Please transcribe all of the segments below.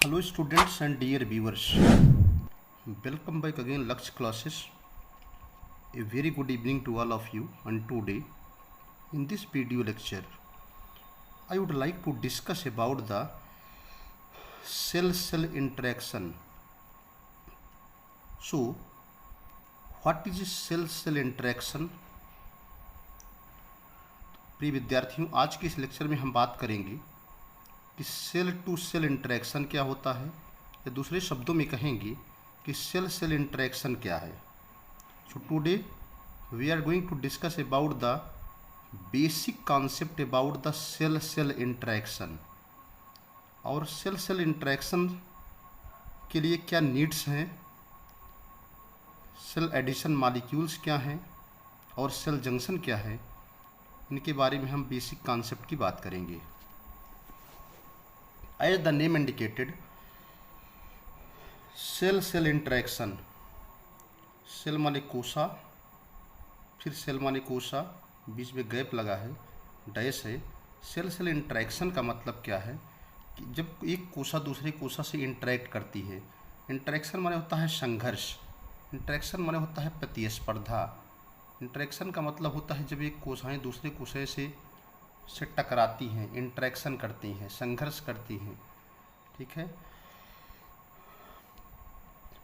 Hello students and dear viewers, welcome back again Laksh classes. A very good evening to all of you, and today in this video lecture I would like to discuss about the cell-cell interaction. So what is cell-cell interaction? प्रिय विद्यार्थियों, आज के इस lecture में हम बात करेंगे कि सेल टू सेल इंटरेक्शन क्या होता है, या दूसरे शब्दों में कहेंगे कि सेल सेल इंटरेक्शन क्या है. So today we are going to discuss about the basic concept about the cell cell interaction. और सेल सेल इंटरेक्शन के लिए क्या नीड्स हैं, सेल एडिशन मॉलिक्यूल्स क्या हैं और सेल जंक्शन क्या है, इनके बारे में हम बेसिक कॉन्सेप्ट की बात करेंगे. As the name indicated, cell cell interaction. Cell माने कोशा, फिर सेल माने कोशा, बीच में गैप लगा है, डैश है. सेल सेल इंटरेक्शन का मतलब क्या है कि जब एक कोशा दूसरे कोशा से इंटरेक्ट करती है. इंटरेक्शन माने होता है संघर्ष, इंटरेक्शन माने होता है प्रतिस्पर्धा. इंटरेक्शन का मतलब होता है जब एक कोशाएं दूसरे कोशे से टकराती हैं, इंटरेक्शन करती हैं, संघर्ष करती हैं, ठीक है,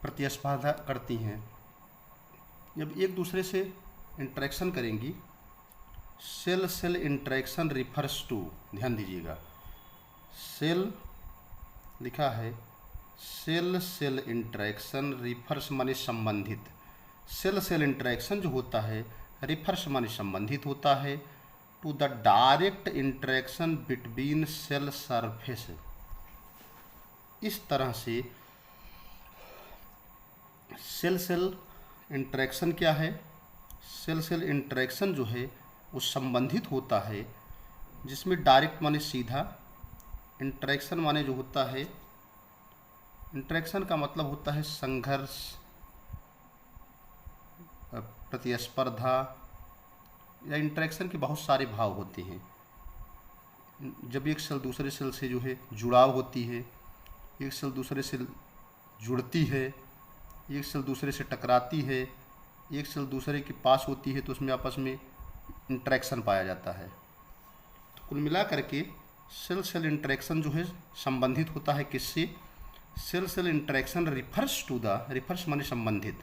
प्रतिस्पर्धा करती हैं. जब एक दूसरे से इंटरेक्शन करेंगी, cell cell interaction refers to, ध्यान दीजिएगा, सेल लिखा है, सेल सेल इंटरेक्शन रिफर्स माने संबंधित. सेल सेल इंटरेक्शन जो होता है रिफर्स माने संबंधित होता है to the direct interaction between cell surface. इस तरह से सेल सेल इंटरेक्शन क्या है, सेल सेल इंटरेक्शन जो है वो संबंधित होता है, जिसमें डायरेक्ट माने सीधा, इंटरेक्शन माने जो होता है, इंटरेक्शन का मतलब होता है संघर्ष, प्रतिस्पर्धा, या इंटरेक्शन के बहुत सारे भाव होते हैं. जब एक सेल दूसरे सेल से जो है जुड़ाव होती है, एक सेल दूसरे से जुड़ती है, एक सेल दूसरे से टकराती है, एक सेल दूसरे के पास होती है, तो उसमें आपस में इंटरेक्शन पाया जाता है. तो कुल मिला करके सेल सेल इंटरेक्शन जो है संबंधित होता है किससे, cell cell interaction refers to the, refers माने संबंधित,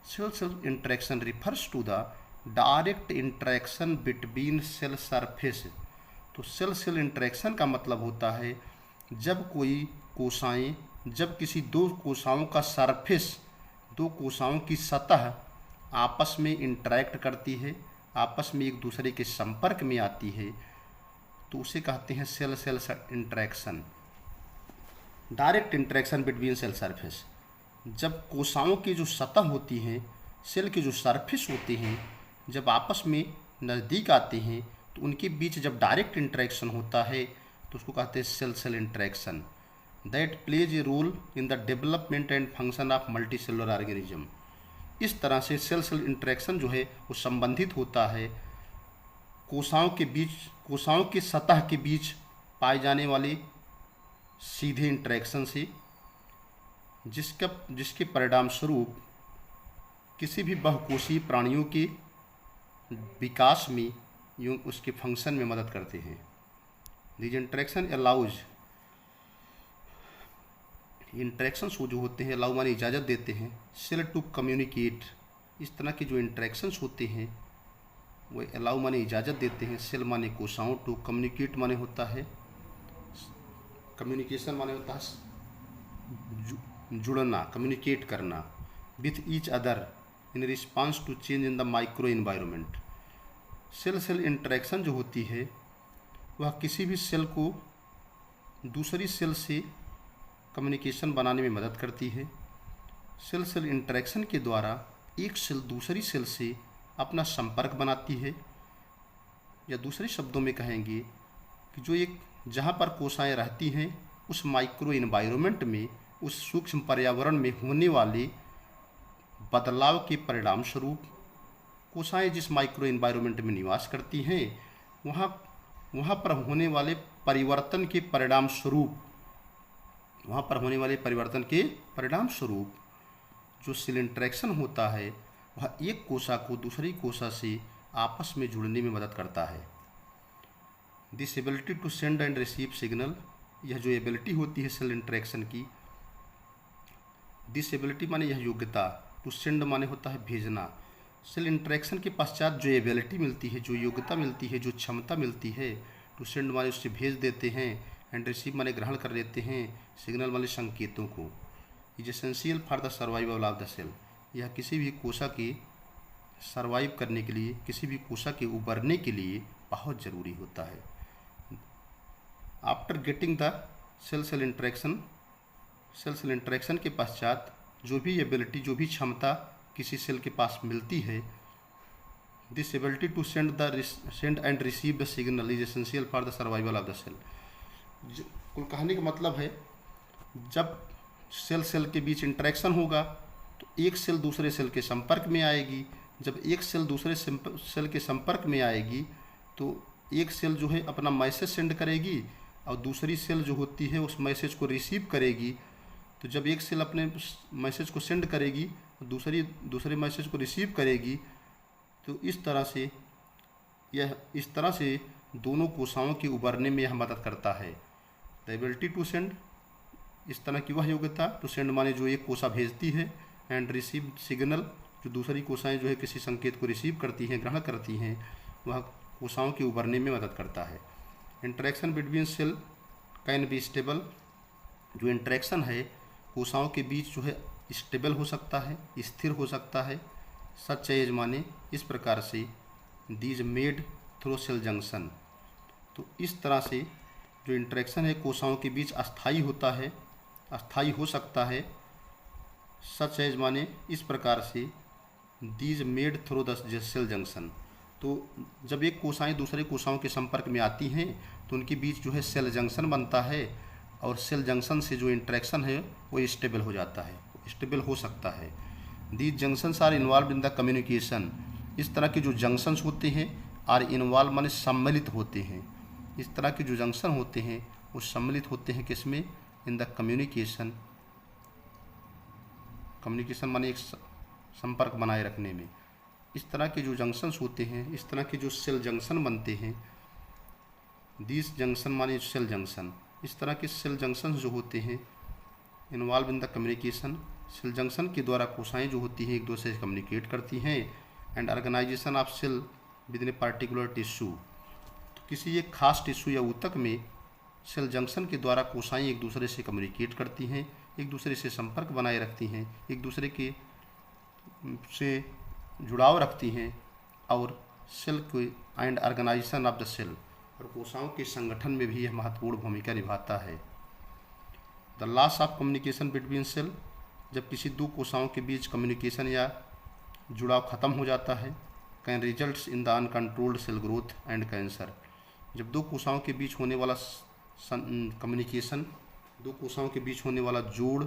cell cell interaction refers to the direct interaction between cell surface. तो सेल सेल इंटरेक्शन का मतलब होता है जब कोई कोशाएं, जब किसी दो कोशाओं का सरफेस, दो कोशाओं की सतह आपस में इंटरेक्ट करती है, आपस में एक दूसरे के संपर्क में आती है, तो उसे कहते हैं cell cell interaction, direct interaction between cell surface. जब कोशाओं की जो सतह होती हैं, सेल के जो सरफेस होते हैं, जब आपस में नज़दीक आते हैं, तो उनके बीच जब डायरेक्ट इंटरेक्शन होता है तो उसको कहते हैं cell cell interaction. That plays a role in the development and function of multicellular organism. इस तरह से सेल सेल इंटरेक्शन जो है वो संबंधित होता है कोशाओं के बीच, कोशाओं के सतह के बीच पाए जाने वाले सीधे इंटरेक्शन से, जिसके परिणाम स्वरूप किसी भी बहुकोशीय प्राणियों के विकास में यूँ उसके फंक्शन में मदद करते हैं. दिस इंटरेक्शन अलाउज, इंटरेक्शंस जो होते हैं अलाउ माने इजाज़त देते हैं, सेल टू कम्युनिकेट. इस तरह के जो इंटरेक्शंस होते हैं वो अलाउ माने इजाज़त देते हैं, सेल माने कोशाओं, टू कम्युनिकेट माने होता है, कम्युनिकेशन माने होता है जुड़ना, कम्युनिकेट करना, with each other in response to change in the microenvironment. Cell cell interaction जो होती है वह किसी भी सेल को दूसरी सेल से कम्युनिकेशन बनाने में मदद करती है. सेल सेल इंटरेक्शन के द्वारा एक सेल दूसरी सेल से अपना संपर्क बनाती है, या दूसरे शब्दों में कहेंगे कि जो एक जहाँ पर कोशाएं रहती हैं उस माइक्रो इन्वायरमेंट में, उस सूक्ष्म पर्यावरण में होने वाले बदलाव के परिणाम स्वरूप कोशाएं जिस माइक्रो इन्वायरमेंट में निवास करती हैं वहाँ पर होने वाले परिवर्तन के परिणाम स्वरूप वहाँ पर होने वाले परिवर्तन के परिणाम स्वरूप जो सेल इंटरेक्शन होता है वह एक कोशिका को दूसरी कोशिका से आपस में जुड़ने में मदद करता है। This ability to send and receive signal, यह जो एबिलिटी होती है सेल इंटरेक्शन की, दिस एबिलिटी माने यह योग्यता, टू सेंड माने होता है भेजना। सेल इंटरेक्शन के पश्चात जो एबिलिटी मिलती है, जो योग्यता मिलती है, जो क्षमता मिलती है, टू सेंड माने उससे भेज देते हैं, एंड रिसीव माने ग्रहण कर लेते हैं, सिग्नल माने संकेतों को। Is essential for the survival of the cell, यह किसी भी कोशिका के सर्वाइव करने के लिए, किसी भी कोशिका के उभरने के लिए बहुत ज़रूरी होता है। After getting the cell cell interaction, cell cell interaction के पश्चात जो भी एबिलिटी, जो भी क्षमता किसी सेल के पास मिलती है, this ability to send and receive the signal is essential for the survival of the cell. कुल कहने का मतलब है जब सेल सेल के बीच इंटरेक्शन होगा तो एक सेल दूसरे सेल के संपर्क में आएगी। जब एक सेल दूसरे सेल के संपर्क में आएगी तो एक सेल जो है अपना मैसेज सेंड करेगी और दूसरी सेल जो होती है उस मैसेज को रिसीव करेगी। तो जब एक सेल अपने मैसेज को सेंड करेगी और दूसरे मैसेज को रिसीव करेगी, तो इस तरह से दोनों कोशिकाओं के उभरने में यह मदद करता है। द एबिलिटी टू सेंड, इस तरह की वह योग्यता, टू सेंड माने जो एक कोशिका भेजती है, एंड रिसीव सिग्नल, जो दूसरी कोशिकाएं जो है किसी संकेत को रिसीव करती हैं, ग्रहण करती हैं, वह कोशिकाओं के उभरने में मदद करता है। Interaction between cell can be stable, जो इंटरेक्शन है कोशिकाओं के बीच जो है स्टेबल हो सकता है, स्थिर हो सकता है। सच एज माने इस प्रकार से, these made through cell junction, तो इस तरह से जो इंटरेक्शन है कोशिकाओं के बीच अस्थाई होता है, अस्थाई हो सकता है। सच एज माने इस प्रकार से, these made through the cell junction, तो जब एक कोशिकाएँ दूसरे कोशिकाओं के संपर्क में आती हैं तो उनके बीच जो है सेल जंक्शन बनता है, और सेल जंक्शन से जो इंटरेक्शन है वो स्टेबल हो जाता है, स्टेबल हो सकता है। These junctions are involve in the communication, इस तरह के जो जंक्शंस होते हैं आर इन्वॉल्व माने सम्मिलित होते हैं, इस तरह के जो जंक्शन होते हैं वो सम्मिलित होते हैं किसमें, इन द कम्युनिकेशन, कम्युनिकेशन माने एक संपर्क बनाए रखने में। इस तरह के जो जंक्शंस होते हैं, इस तरह के जो सेल जंक्शन बनते हैं, दिस जंक्शन माने सेल जंक्शन, इस तरह के सेल जंक्शन जो होते हैं involve in the communication, cell junction के द्वारा कोशिकाएं जो होती हैं एक दूसरे से कम्युनिकेट करती हैं, and organisation of cell within a particular tissue, तो किसी एक खास टिश्यू या ऊतक में सेल जंक्शन के द्वारा कोशिकाएं एक दूसरे से कम्युनिकेट करती हैं, एक दूसरे से संपर्क बनाए रखती हैं, एक दूसरे के से जुड़ाव रखती हैं, और सेल को and organisation of the cell, और कोशिकाओं के संगठन में भी यह महत्वपूर्ण भूमिका निभाता है। The loss of communication between cell, जब किसी दो कोशिकाओं के बीच कम्युनिकेशन या जुड़ाव खत्म हो जाता है, can results in the uncontrolled cell growth and cancer, जब दो कोशिकाओं के बीच होने वाला कम्युनिकेशन, दो कोशिकाओं के बीच होने वाला जोड़,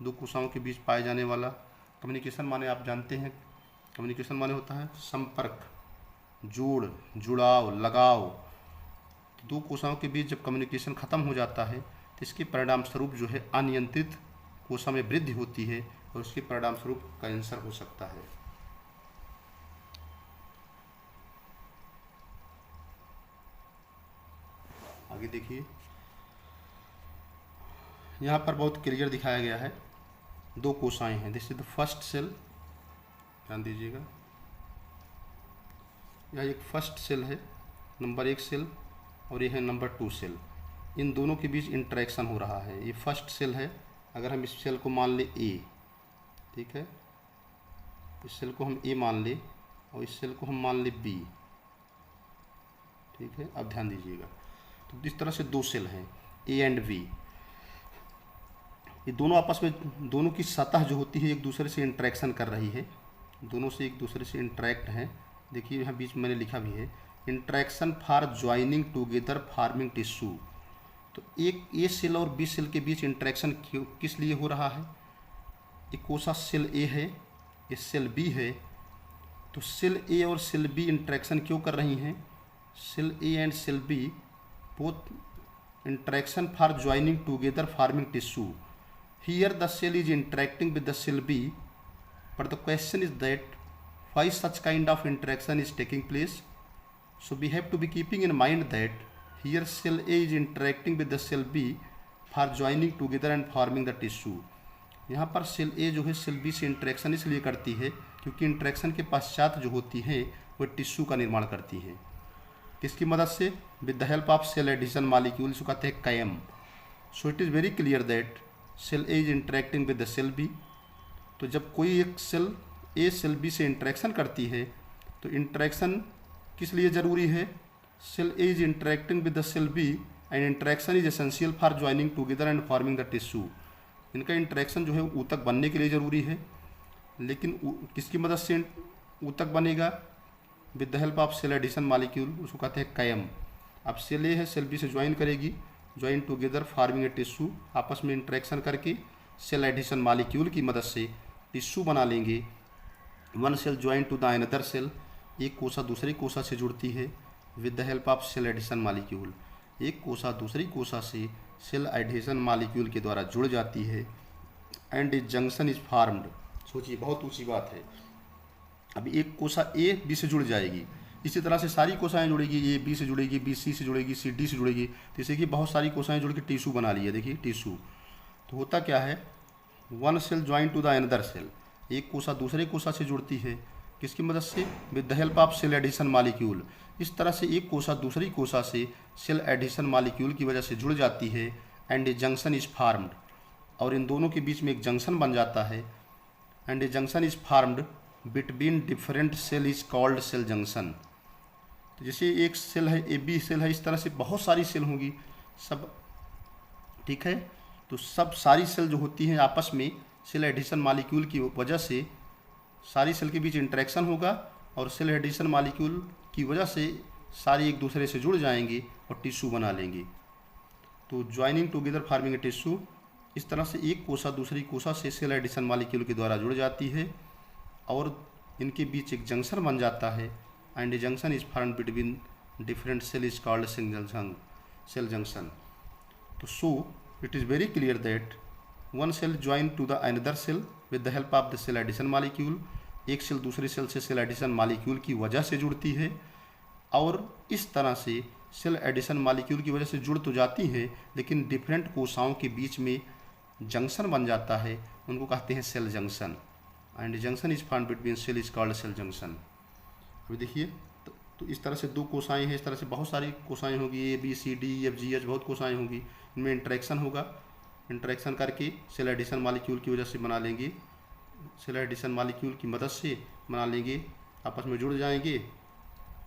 दो कोशिकाओं के बीच पाए जाने वाला कम्युनिकेशन माने आप जानते हैं, कम्युनिकेशन माने होता है संपर्क, जोड़, जुड़ाव, लगाव। दो कोशिकाओं के बीच जब कम्युनिकेशन खत्म हो जाता है तो इसके परिणाम स्वरूप जो है अनियंत्रित कोशिका में वृद्धि होती है, और उसके परिणाम स्वरूप कैंसर हो सकता है। आगे देखिए, यहाँ पर बहुत क्लियर दिखाया गया है, दो कोशिकाएं हैं, this is the first cell, ध्यान दीजिएगा, यह एक फर्स्ट सेल है, नंबर 1 सेल, और यह है नंबर 2 सेल। इन दोनों के बीच इंटरेक्शन हो रहा है। ये फर्स्ट सेल है, अगर हम इस सेल को मान ले ए, ठीक है, इस सेल को हम ए मान ले और इस सेल को हम मान ले बी, ठीक है। अब ध्यान दीजिएगा, तो इस तरह से दो सेल हैं ए एंड बी, ये दोनों आपस में, दोनों की सतह जो होती है एक दूसरे से इंटरेक्शन कर रही है, दोनों से एक दूसरे से इंटरेक्ट हैं। देखिए यहाँ बीच में मैंने लिखा भी है, interaction for joining together forming tissue. तो एक ए सेल और बी सेल के बीच इंटरेक्शन किस लिए हो रहा है, एक कोशिका सेल ए है, ये सेल बी है, तो सेल ए और सेल बी इंटरेक्शन क्यों कर रही हैं, cell A and cell B both interaction for joining together forming tissue, Here the cell is interacting with the cell B, but the question is that why such kind of interaction is taking place. So we have to be keeping in mind that here cell A is interacting with the cell B for joining together and forming the tissue. यहाँ पर cell ए जो है cell B से interaction इसलिए करती है क्योंकि interaction के पश्चात जो होती है वो टिश्यू का निर्माण करती है। किसकी मदद से? With the help of cell adhesion molecule, इसको कहते हैं CAM. So it is very clear that cell A is interacting with the cell B. तो जब कोई एक सेल ए सेल बी से इंटरेक्शन करती है तो इंटरेक्शन किस लिए ज़रूरी है? Cell A is interacting with the cell B and interaction is essential for joining together and forming the tissue. इनका इंटरेक्शन जो है ऊतक बनने के लिए ज़रूरी है, लेकिन किसकी मदद से ऊतक बनेगा? With the help of cell adhesion molecule, उसको कहते हैं कैम। अब सेल ए है सेल बी से ज्वाइन करेगी, join together forming a tissue, आपस में इंटरेक्शन करके सेल एडिशन मालिक्यूल की मदद से टिश्यू बना लेंगे। One cell join to the another cell, एक कोसा दूसरी कोसा से जुड़ती है with the help of cell adhesion molecule. एक कोसा दूसरी कोसा से सेल एडिशन मालिक्यूल के द्वारा जुड़ जाती है and a junction is formed. सोचिए, बहुत ऊंची बात है। अब एक कोसा ए बी से जुड़ जाएगी, इसी तरह से सारी कोसाएं जुड़ेगी, ए बी से जुड़ेगी, बी सी से जुड़ेगी, सी डी से जुड़ेगी, जैसे कि बहुत सारी कोसाएं जुड़ के टिश्यू बना ली है। देखिए टिश्यू तो होता क्या है, one cell join to the another cell, एक कोसा दूसरे कोसा से जुड़ती है, किसकी मदद से? With the help of cell adhesion molecule. इस तरह से एक कोसा दूसरी कोसा से सेल एडिशन मालिक्यूल की वजह से जुड़ जाती है and a junction is farmed, और इन दोनों के बीच में एक जंक्शन बन जाता है and a junction is formed between different cell is called cell junction. तो जैसे एक सेल है, ए बी सेल है, इस तरह से बहुत सारी सेल होंगी सब, ठीक है। तो सब सारी सेल जो होती हैं आपस में सेल एडिशन मालिक्यूल की वजह से सारी सेल के बीच इंटरेक्शन होगा और सेल एडिशन मालिक्यूल की वजह से सारी एक दूसरे से जुड़ जाएंगे और टिश्यू बना लेंगे। तो joining together forming a tissue, इस तरह से एक कोसा दूसरी कोसा से सेल एडिशन मालिक्यूल के द्वारा जुड़ जाती है और इनके बीच एक जंक्शन बन जाता है and a junction is formed between different cell is called cell junction. तो so it is very clear that one cell join to the another cell with the help of the cell adhesion molecule. एक cell दूसरी cell से cell adhesion molecule की वजह से जुड़ती है और इस तरह से सेल एडिशन मालिक्यूल की वजह से जुड़ तो जाती है, लेकिन डिफरेंट कोशाओं के बीच में जंक्शन बन जाता है, उनको कहते हैं cell junction and junction is found between cell is called cell junction. अभी देखिए तो इस तरह से दो कोशाएँ हैं, इस तरह से बहुत सारी कोशाएँ होगी, A B C D F G H, बहुत कोशाएँ होंगी, इनमें इंटरेक्शन होगा, इंटरेक्शन करके सेल एडिशन मालिक्यूल की वजह से बना लेंगे, सेल एडिशन मालिक्यूल की मदद से बना लेंगे, आपस में जुड़ जाएंगे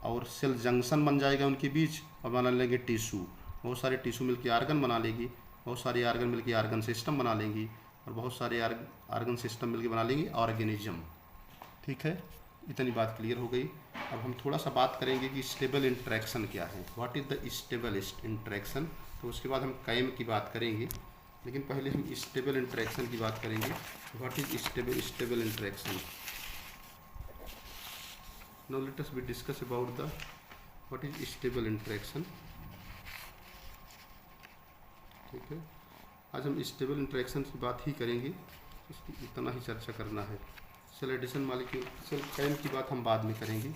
और सेल जंक्शन बन जाएगा उनके बीच और बना लेंगे टिश्यू। बहुत सारे टिश्यू मिलकर आर्गन बना लेंगी, बहुत सारे आर्गन मिलकर आर्गन सिस्टम बना लेंगी और बहुत सारे आर्गन सिस्टम मिलकर बना लेंगे ऑर्गेनिज्म। ठीक है, इतनी बात क्लियर हो गई। अब हम थोड़ा सा बात करेंगे कि स्टेबल इंटरेक्शन क्या है, what is the stable interaction. तो उसके बाद हम कैम की बात करेंगे, लेकिन पहले हम स्टेबल इंटरेक्शन की बात करेंगे। What is stable interaction. Now let us be discuss about the what is stable interaction. ठीक है, आज हम स्टेबल इंटरेक्शन की बात ही करेंगे, इसकी इतना ही चर्चा करना है। Cell adhesion molecule, cell CAM की बात हम बाद में करेंगे।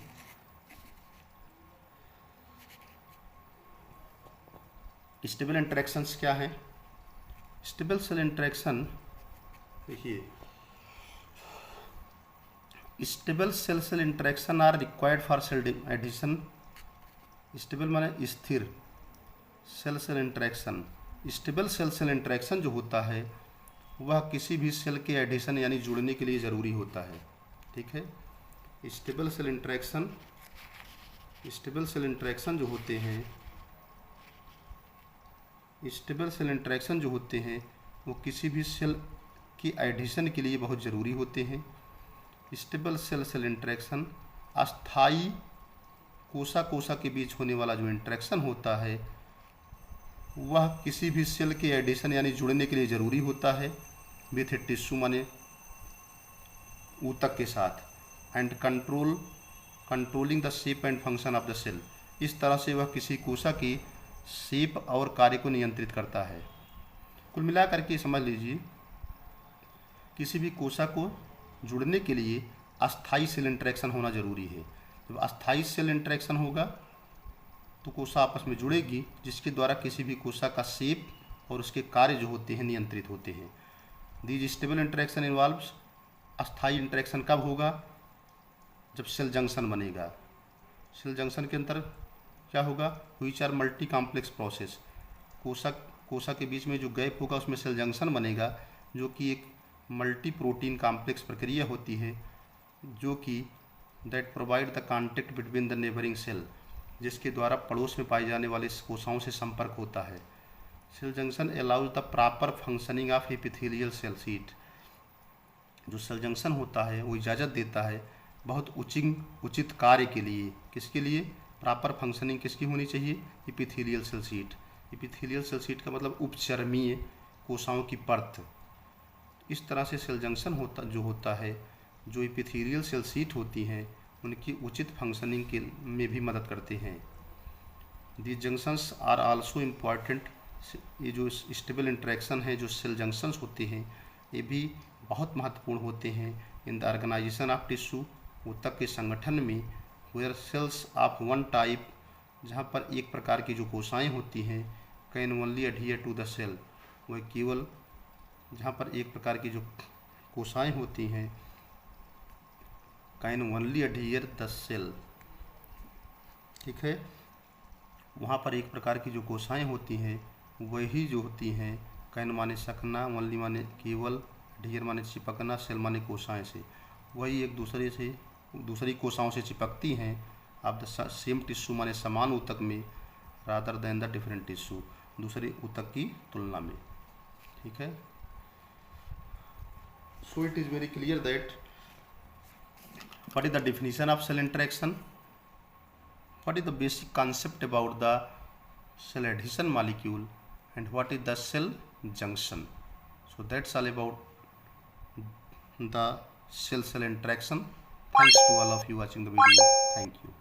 स्टेबल इंटरेक्शंस क्या है? स्टेबल सेल इंटरेक्शन, देखिए stable cell cell interaction are required for cell adhesion. Stable माने स्थिर, cell cell interaction, stable cell cell interaction जो होता है वह किसी भी सेल के एडिशन यानी जुड़ने के लिए ज़रूरी होता है। ठीक है, स्टेबल सेल इंटरेक्शन जो होते हैं, स्टेबल सेल इंटरेक्शन जो होते हैं वो किसी भी सेल की एडिशन के लिए बहुत ज़रूरी होते हैं। स्टेबल सेल सेल इंटरेक्शन अस्थाई कोसा कोसा के बीच होने वाला जो इंटरेक्शन होता है वह किसी भी सेल के एडिशन यानी जुड़ने के लिए ज़रूरी होता है विथ टिश्यू माने ऊतक के साथ and controlling the shape and function of the cell. इस तरह से वह किसी कोसा की शेप और कार्य को नियंत्रित करता है। कुल मिलाकर के समझ लीजिए किसी भी कोशिका को जुड़ने के लिए अस्थाई सेल इंटरेक्शन होना जरूरी है। जब अस्थाई सेल इंटरेक्शन होगा तो कोशिका आपस में जुड़ेगी, जिसके द्वारा किसी भी कोशिका का शेप और उसके कार्य जो होते हैं नियंत्रित होते हैं। दीज स्टेबल इंटरेक्शन इन्वॉल्व्स, अस्थाई इंटरेक्शन कब होगा? जब सेल जंक्शन बनेगा। सेल जंक्शन के अंदर क्या होगा? Which are multi complex process, कोशिका के बीच में जो गैप होगा उसमें सेल जंक्शन बनेगा, जो कि एक मल्टी प्रोटीन कॉम्प्लेक्स प्रक्रिया होती है, जो कि that provide the contact between the neighbouring cell, जिसके द्वारा पड़ोस में पाई जाने वाले कोशिकाओं से संपर्क होता है। Cell junction allows the proper functioning of epithelial cell sheet. जो सेल जंक्शन होता है वो इजाज़त देता है बहुत उचित कार्य के लिए। किसके लिए? प्रॉपर फंक्शनिंग किसकी होनी चाहिए? Epithelial cell sheet. Epithelial cell sheet का मतलब उपचर्मीय कोशिकाओं की परत। इस तरह से सेल जंक्शन होता है, जो एपिथेलियल सेल शीट होती हैं उनकी उचित फंक्शनिंग के में भी मदद करते हैं। दी जंक्शंस आर आल्सो इम्पॉर्टेंट। ये जो स्टेबल इंटरेक्शन है, जो सेल जंक्शंस होते हैं, ये भी बहुत महत्वपूर्ण होते हैं in the organisation of tissue, ऊतक के संगठन में। Where cells of one type, जहाँ पर एक प्रकार की जो कोशिकाएँ होती हैं, can only adhere to the cell, वह केवल जहाँ पर एक प्रकार की जो कोशिकाएँ होती हैं, can only adhere the cell, ठीक है, वहाँ पर एक प्रकार की जो कोशिकाएँ होती हैं वही जो होती हैं, कैन माने सकना, ओनली माने केवल, अडहियर माने चिपकना, सेल माने कोशिकाएँ से, वही एक दूसरी कोशिकाओं से चिपकती हैं। ऑफ द सेम टिश्यू माने समान ऊतक में, rather than the different tissue, दूसरे ऊतक की तुलना में, ठीक है। सो it is very clear that what is the definition of cell interaction, what is the basic concept about the cell adhesion molecule, and what is the cell junction. So that's all about the cell interaction. Thanks to all of you watching the video. Thank you.